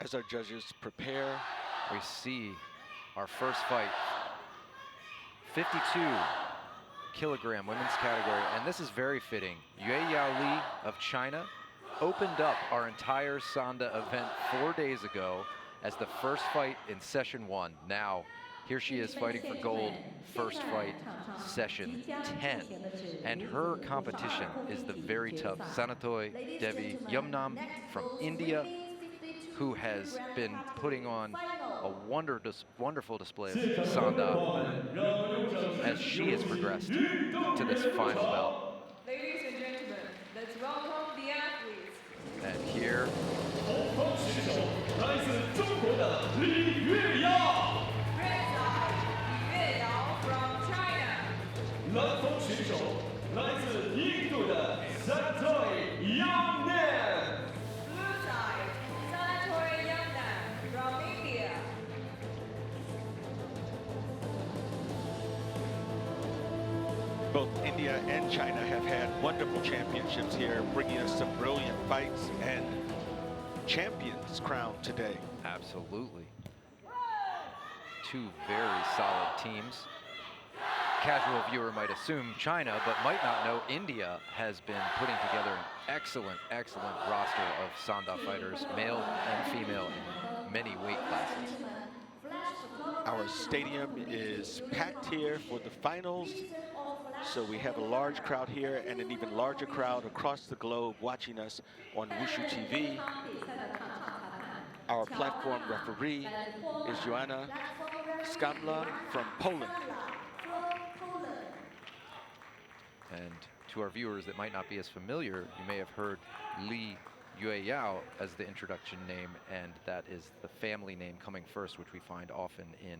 As our judges prepare, we see our first fight. 52kg women's category, and this is very fitting. Yueyao Li of China opened up our entire Sanda event 4 days ago as the first fight in session 1. Now, here she is fighting for gold, first fight, session 10. And her competition is the very tough Sanathoi Devi YUMNAM from India, who has been putting on a wonderful display of Sanda as she has progressed to this final bout. Ladies and gentlemen, let's welcome the athletes. And here, 来自中国的李月瑶， Red side, Yueyao from China. 蓝锋选手来自印度的 Sanathoi Yuemnam。 Blue side, Sanathoi Yuemnam from India. both India and China have had wonderful championships here, bringing us some brilliant fights and champions crowned today. absolutely. Two very solid teams. Casual viewer might assume China, but might not know India has been putting together an excellent roster of Sanda fighters, male and female, in many weight classes. Our stadium is packed here for the finals, so we have a large crowd here and an even larger crowd across the globe watching us on Wushu TV. Our platform referee is Joanna Skamla from Poland. And to our viewers that might not be as familiar, you may have heard Li Yueyao as the introduction name, and that is the family name coming first, which we find often in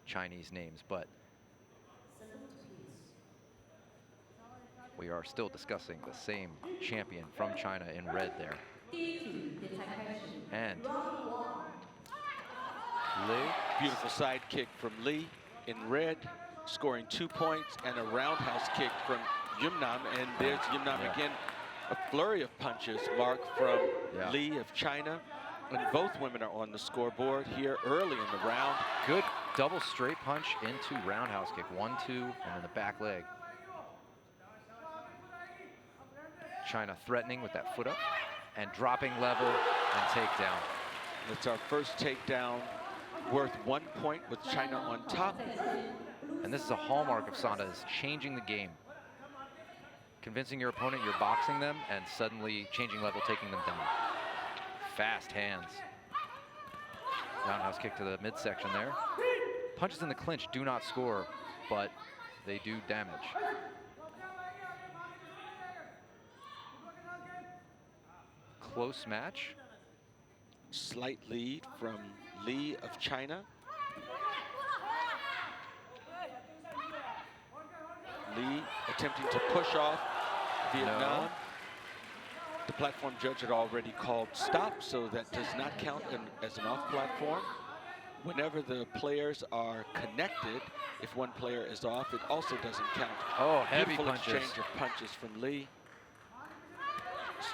Chinese names. But we are still discussing the same champion from China in red there. And Li, Beautiful side kick from Li in red, scoring 2 points, and a roundhouse kick from Yuemnam. And there's Yuemnam again. A flurry of punches, Mark, from Li of China. And both women are on the scoreboard here early in the round. good double straight punch into roundhouse kick. 1-2, and then the back leg. China threatening with that foot up and dropping level and takedown. It's our first takedown, worth 1 point with China on top. And this is a hallmark of Sanda, is changing the game. Convincing your opponent you're boxing them and suddenly changing level, taking them down. Fast hands. Roundhouse kick to the midsection there. Punches in the clinch do not score, but they do damage. Close match. Slight lead from Li of China. Li attempting to push off Vietnam. No. The platform judge had already called stop, so that does not count as an off platform. Whenever the players are connected, if one player is off, it also doesn't count. Oh, heavy Beautiful punches. exchange of punches from Li.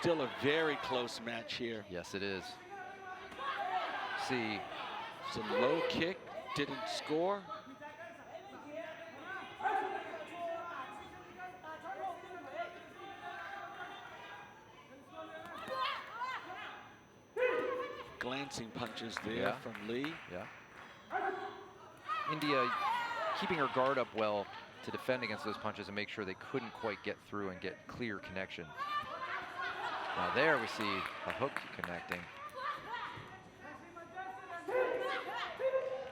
Still a very close match here. Yes, it is. See, Some low kick, didn't score. Glancing punches there from Li. yeah. India keeping her guard up well to defend against those punches and make sure they couldn't quite get through and get clear connection. Now there we see a hook connecting.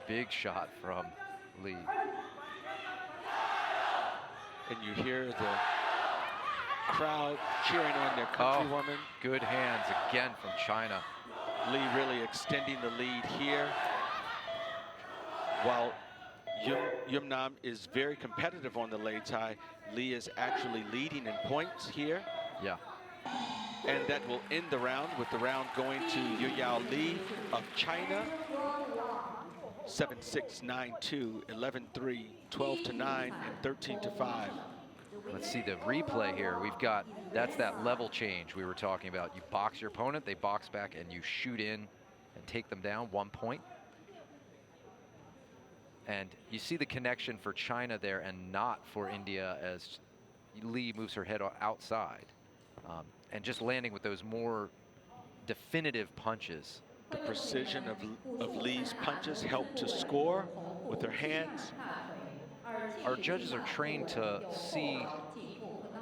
Big shot from Li. And you hear the crowd cheering on their countrywoman. Good hands again from China. Li really extending the lead here. While Yuemnam is very competitive on the Lei Tai, Li is actually leading in points here. Yeah. And that will end the round, with the round going to Yueyao Li of China. 7-6, 9-2, 11-3, 12-9, and 13-5. Let's see the replay here. We've got, that's that level change we were talking about. You box your opponent, they box back, and you shoot in and take them down 1 point. And you see the connection for China there and not for India as Lee moves her head outside. And just landing with those more definitive punches. The precision of Lee's punches helped to score with her hands. Our judges are trained to see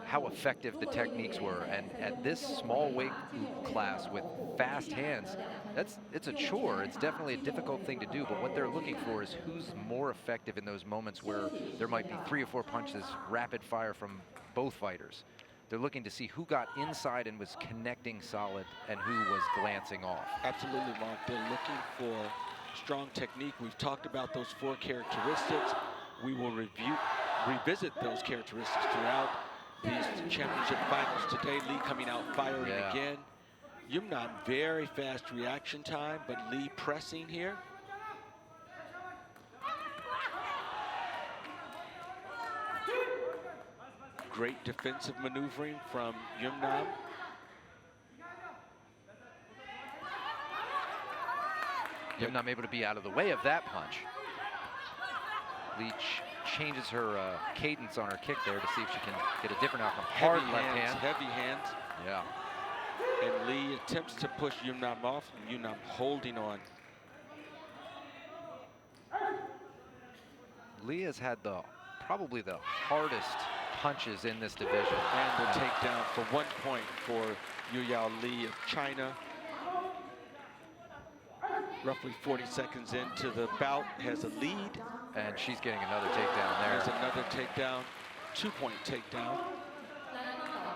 how effective the techniques were, and at this small weight class with fast hands, it's a chore. It's definitely a difficult thing to do, but what they're looking for is who's more effective in those moments where there might be 3 or 4 punches rapid fire from both fighters. They're looking to see who got inside and was connecting solid and who was glancing off. Absolutely, Mark. They're looking for strong technique. We've talked about those 4 characteristics. We will revisit those characteristics throughout these championship finals today. Lee coming out firing again. Yumnam, very fast reaction time, but Lee pressing here. Great defensive maneuvering from Yumnam. Yumnam able to be out of the way of that punch. Lee changes her cadence on her kick there to see if she can get a different outcome. Hard left hand. Heavy hands. Yeah. And Lee attempts to push Yumnam off, and Yumnam holding on. Lee has had probably the hardest punches in this division. And the takedown for 1 point for Yueyao Lee of China. Roughly 40 seconds into the bout, has a lead. And she's getting another takedown there. There's another takedown, 2-point takedown.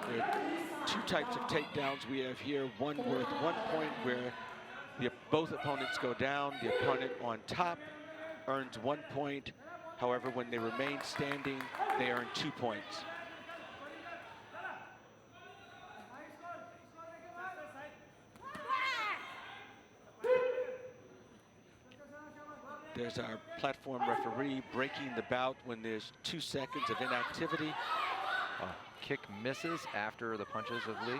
There are 2 types of takedowns we have here. One worth 1 point where both opponents go down. The opponent on top earns 1 point. However, when they remain standing, they earn 2 points. There's our platform referee breaking the bout when there's 2 seconds of inactivity. Kick misses after the punches of Lee.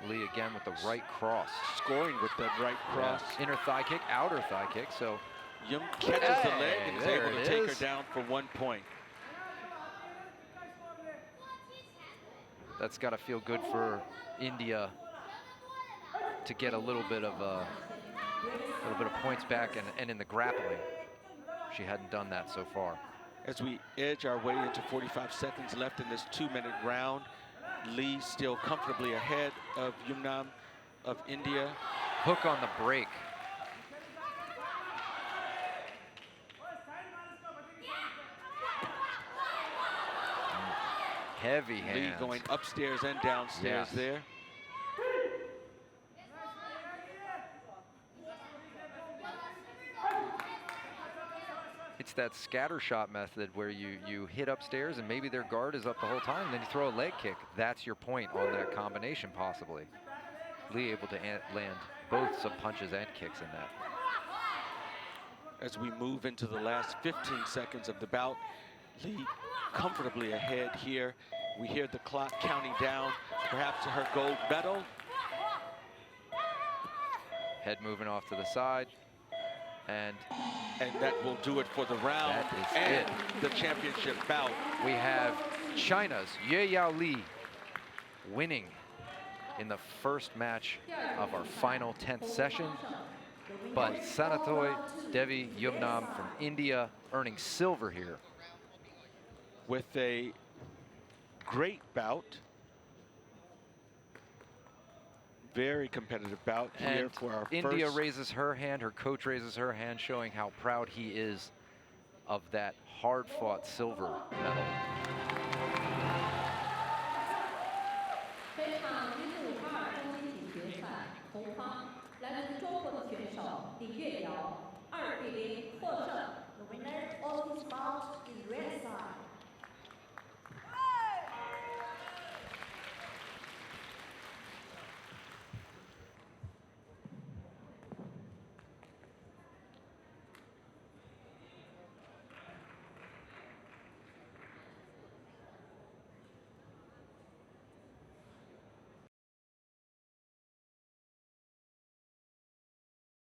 Lee again with the right cross. Scoring with that right cross. Yeah. Inner thigh kick, outer thigh kick. So Yum catches the leg and is able to take her down for 1 point. That's got to feel good for India to get a little bit of points back and in the grappling. She hadn't done that so far. As we edge our way into 45 seconds left in this 2-minute round, Lee still comfortably ahead of Yumnam of India. Hook on the break. Heavy hands. Lee going upstairs and downstairs there. It's that scatter shot method where you hit upstairs and maybe their guard is up the whole time, and then you throw a leg kick. That's your point on that combination, possibly. Lee able to land both some punches and kicks in that. As we move into the last 15 seconds of the bout, Lee comfortably ahead here. We hear the clock counting down, perhaps to her gold medal. Head moving off to the side. And that will do it for the round. That is and the championship bout. We have China's Yueyao Lee winning in the first match of our final 10th session. But Sanathoi Devi YUMNAM from India earning silver here. With a great bout. Very competitive bout here and for our India first. raises her hand, her coach raises her hand, showing how proud he is of that hard-fought silver medal. 非常纪录2中一级决赛，红方来自中国的选手李月瑶2比0获胜。The winner of this bout is red side.